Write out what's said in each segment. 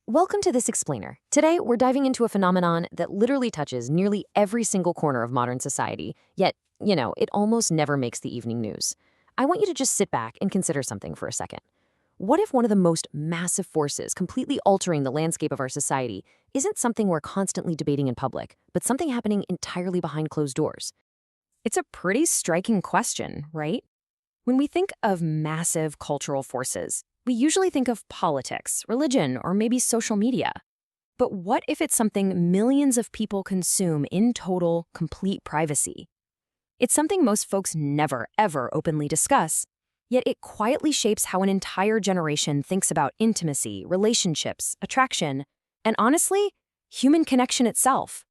Welcome to This Explainer. Today, we're diving into a phenomenon that literally touches nearly every single corner of modern society, yet, it almost never makes the evening news. I want you to just sit back and consider something for a second. What if one of the most massive forces completely altering the landscape of our society isn't something we're constantly debating in public, but something happening entirely behind closed doors? It's a pretty striking question, right? When we think of massive cultural forces, we usually think of politics, religion, or maybe social media. But what if it's something millions of people consume in total, complete privacy? It's something most folks never, ever openly discuss, yet it quietly shapes how an entire generation thinks about intimacy, relationships, attraction, and honestly, human connection itself.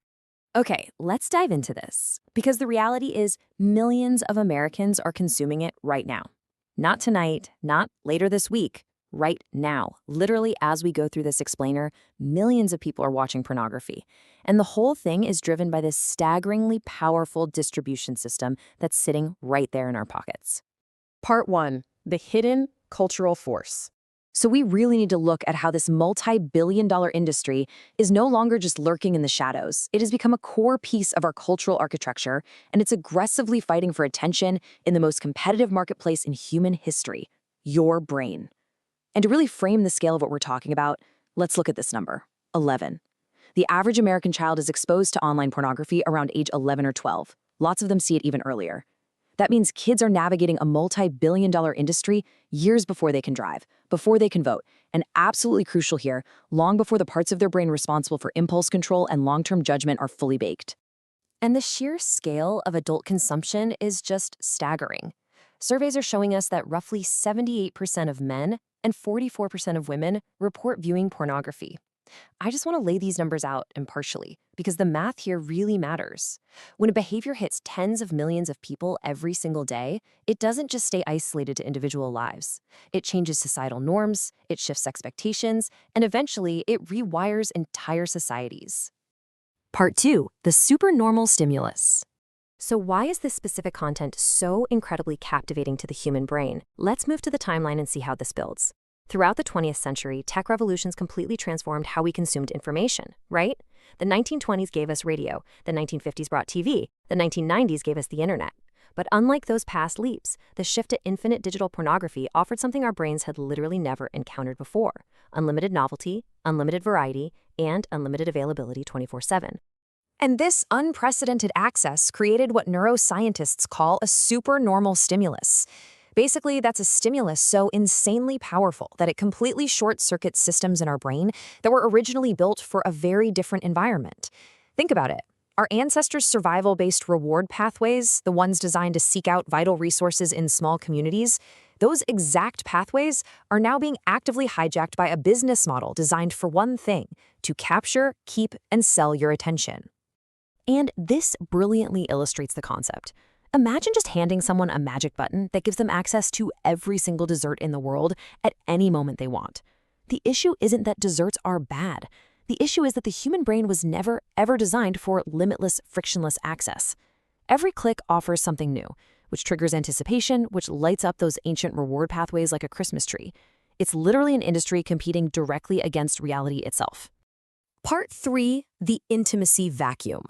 Okay, let's dive into this, because the reality is millions of Americans are consuming it right now. Not tonight, not later this week, right now. Literally, as we go through this explainer, millions of people are watching pornography. And the whole thing is driven by this staggeringly powerful distribution system that's sitting right there in our pockets. Part 1. The hidden cultural force. So we really need to look at how this multi-billion-dollar industry is no longer just lurking in the shadows. It has become a core piece of our cultural architecture, and it's aggressively fighting for attention in the most competitive marketplace in human history, your brain. And to really frame the scale of what we're talking about, let's look at this number, 11. The average American child is exposed to online pornography around age 11 or 12. Lots of them see it even earlier. That means kids are navigating a multi-billion-dollar industry years before they can drive, before they can vote, and absolutely crucial here, long before the parts of their brain responsible for impulse control and long-term judgment are fully baked. And the sheer scale of adult consumption is just staggering. Surveys are showing us that roughly 78% of men and 44% of women report viewing pornography. I just want to lay these numbers out impartially, because the math here really matters. When a behavior hits tens of millions of people every single day, it doesn't just stay isolated to individual lives. It changes societal norms, it shifts expectations, and eventually it rewires entire societies. Part 2. The supernormal stimulus. So why is this specific content so incredibly captivating to the human brain? Let's move to the timeline and see how this builds. Throughout the 20th century, tech revolutions completely transformed how we consumed information, right? The 1920s gave us radio, the 1950s brought TV, the 1990s gave us the internet. But unlike those past leaps, the shift to infinite digital pornography offered something our brains had literally never encountered before: unlimited novelty, unlimited variety, and unlimited availability 24/7. And this unprecedented access created what neuroscientists call a supernormal stimulus. Basically, that's a stimulus so insanely powerful that it completely short-circuits systems in our brain that were originally built for a very different environment. Think about it. Our ancestors' survival-based reward pathways, the ones designed to seek out vital resources in small communities, those exact pathways are now being actively hijacked by a business model designed for one thing: to capture, keep, and sell your attention. And this brilliantly illustrates the concept. Imagine just handing someone a magic button that gives them access to every single dessert in the world at any moment they want. The issue isn't that desserts are bad. The issue is that the human brain was never, ever designed for limitless, frictionless access. Every click offers something new, which triggers anticipation, which lights up those ancient reward pathways like a Christmas tree. It's literally an industry competing directly against reality itself. Part 3. The intimacy vacuum.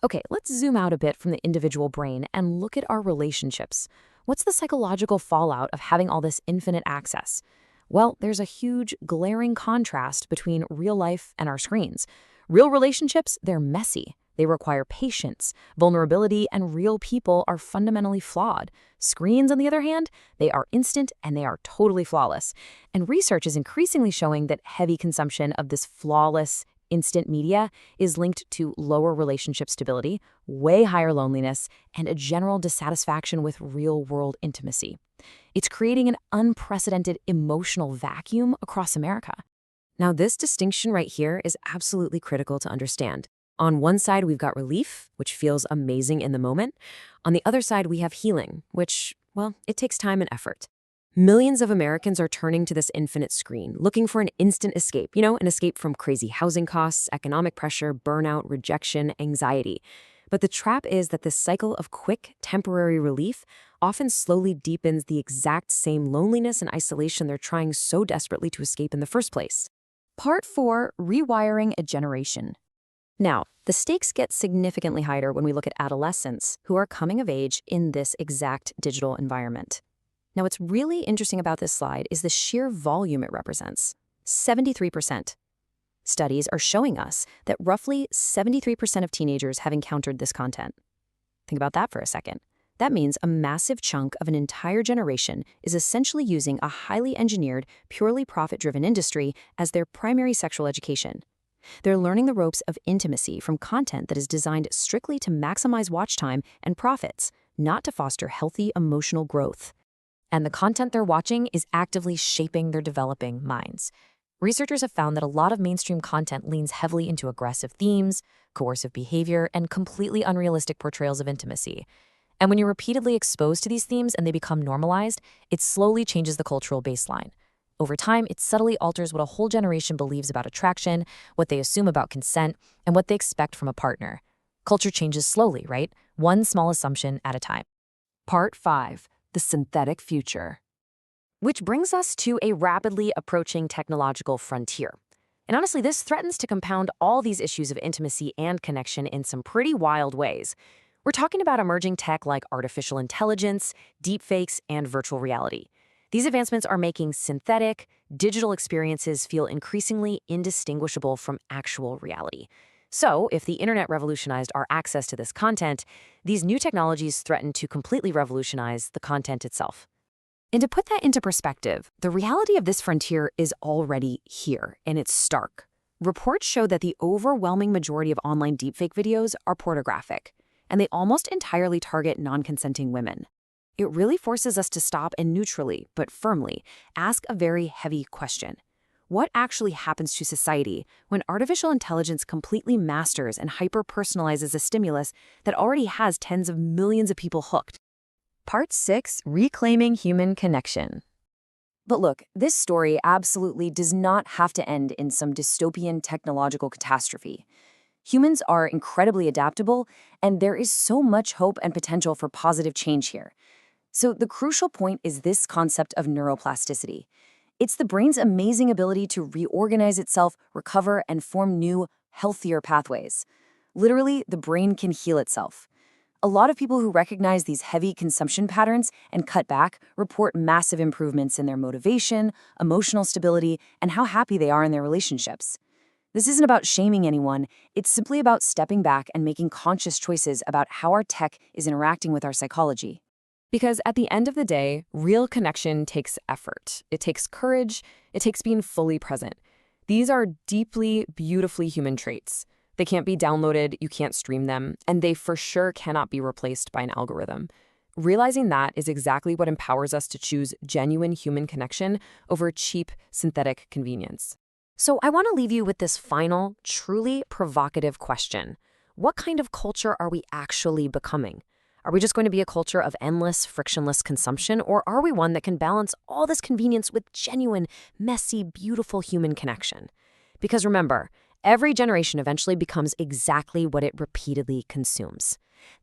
Okay, let's zoom out a bit from the individual brain and look at our relationships. What's the psychological fallout of having all this infinite access? Well, there's a huge, glaring contrast between real life and our screens. Real relationships, they're messy. They require patience, vulnerability, and real people are fundamentally flawed. Screens, on the other hand, they are instant and they are totally flawless. And research is increasingly showing that heavy consumption of this flawless, instant media is linked to lower relationship stability, way higher loneliness, and a general dissatisfaction with real-world intimacy. It's creating an unprecedented emotional vacuum across America. Now, this distinction right here is absolutely critical to understand. On one side, we've got relief, which feels amazing in the moment. On the other side, we have healing, which, well, it takes time and effort. Millions of Americans are turning to this infinite screen, looking for an instant escape, an escape from crazy housing costs, economic pressure, burnout, rejection, anxiety. But the trap is that this cycle of quick, temporary relief often slowly deepens the exact same loneliness and isolation they're trying so desperately to escape in the first place. Part 4, Rewiring a Generation. Now, the stakes get significantly higher when we look at adolescents who are coming of age in this exact digital environment. Now, what's really interesting about this slide is the sheer volume it represents, 73%. Studies are showing us that roughly 73% of teenagers have encountered this content. Think about that for a second. That means a massive chunk of an entire generation is essentially using a highly engineered, purely profit-driven industry as their primary sexual education. They're learning the ropes of intimacy from content that is designed strictly to maximize watch time and profits, not to foster healthy emotional growth. And the content they're watching is actively shaping their developing minds. Researchers have found that a lot of mainstream content leans heavily into aggressive themes, coercive behavior, and completely unrealistic portrayals of intimacy. And when you're repeatedly exposed to these themes and they become normalized, it slowly changes the cultural baseline. Over time, it subtly alters what a whole generation believes about attraction, what they assume about consent, and what they expect from a partner. Culture changes slowly, right? One small assumption at a time. Part 5, the synthetic future. Which brings us to a rapidly approaching technological frontier. And honestly, this threatens to compound all these issues of intimacy and connection in some pretty wild ways. We're talking about emerging tech like artificial intelligence, deepfakes, and virtual reality. These advancements are making synthetic, digital experiences feel increasingly indistinguishable from actual reality. So, if the internet revolutionized our access to this content, these new technologies threaten to completely revolutionize the content itself. And to put that into perspective, the reality of this frontier is already here, and it's stark. Reports show that the overwhelming majority of online deepfake videos are pornographic, and they almost entirely target non-consenting women. It really forces us to stop and neutrally, but firmly, ask a very heavy question. What actually happens to society when artificial intelligence completely masters and hyper-personalizes a stimulus that already has tens of millions of people hooked? Part 6, Reclaiming Human Connection. But look, this story absolutely does not have to end in some dystopian technological catastrophe. Humans are incredibly adaptable, and there is so much hope and potential for positive change here. So the crucial point is this concept of neuroplasticity. It's the brain's amazing ability to reorganize itself, recover, and form new, healthier pathways. Literally, the brain can heal itself. A lot of people who recognize these heavy consumption patterns and cut back report massive improvements in their motivation, emotional stability, and how happy they are in their relationships. This isn't about shaming anyone, it's simply about stepping back and making conscious choices about how our tech is interacting with our psychology. Because at the end of the day, real connection takes effort. It takes courage. It takes being fully present. These are deeply, beautifully human traits. They can't be downloaded, you can't stream them, and they for sure cannot be replaced by an algorithm. Realizing that is exactly what empowers us to choose genuine human connection over cheap, synthetic convenience. So I want to leave you with this final, truly provocative question. What kind of culture are we actually becoming? Are we just going to be a culture of endless, frictionless consumption, or are we one that can balance all this convenience with genuine, messy, beautiful human connection? Because remember, every generation eventually becomes exactly what it repeatedly consumes.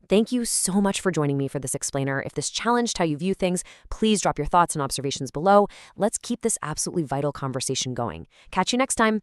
Thank you so much for joining me for this explainer. If this challenged how you view things, please drop your thoughts and observations below. Let's keep this absolutely vital conversation going. Catch you next time.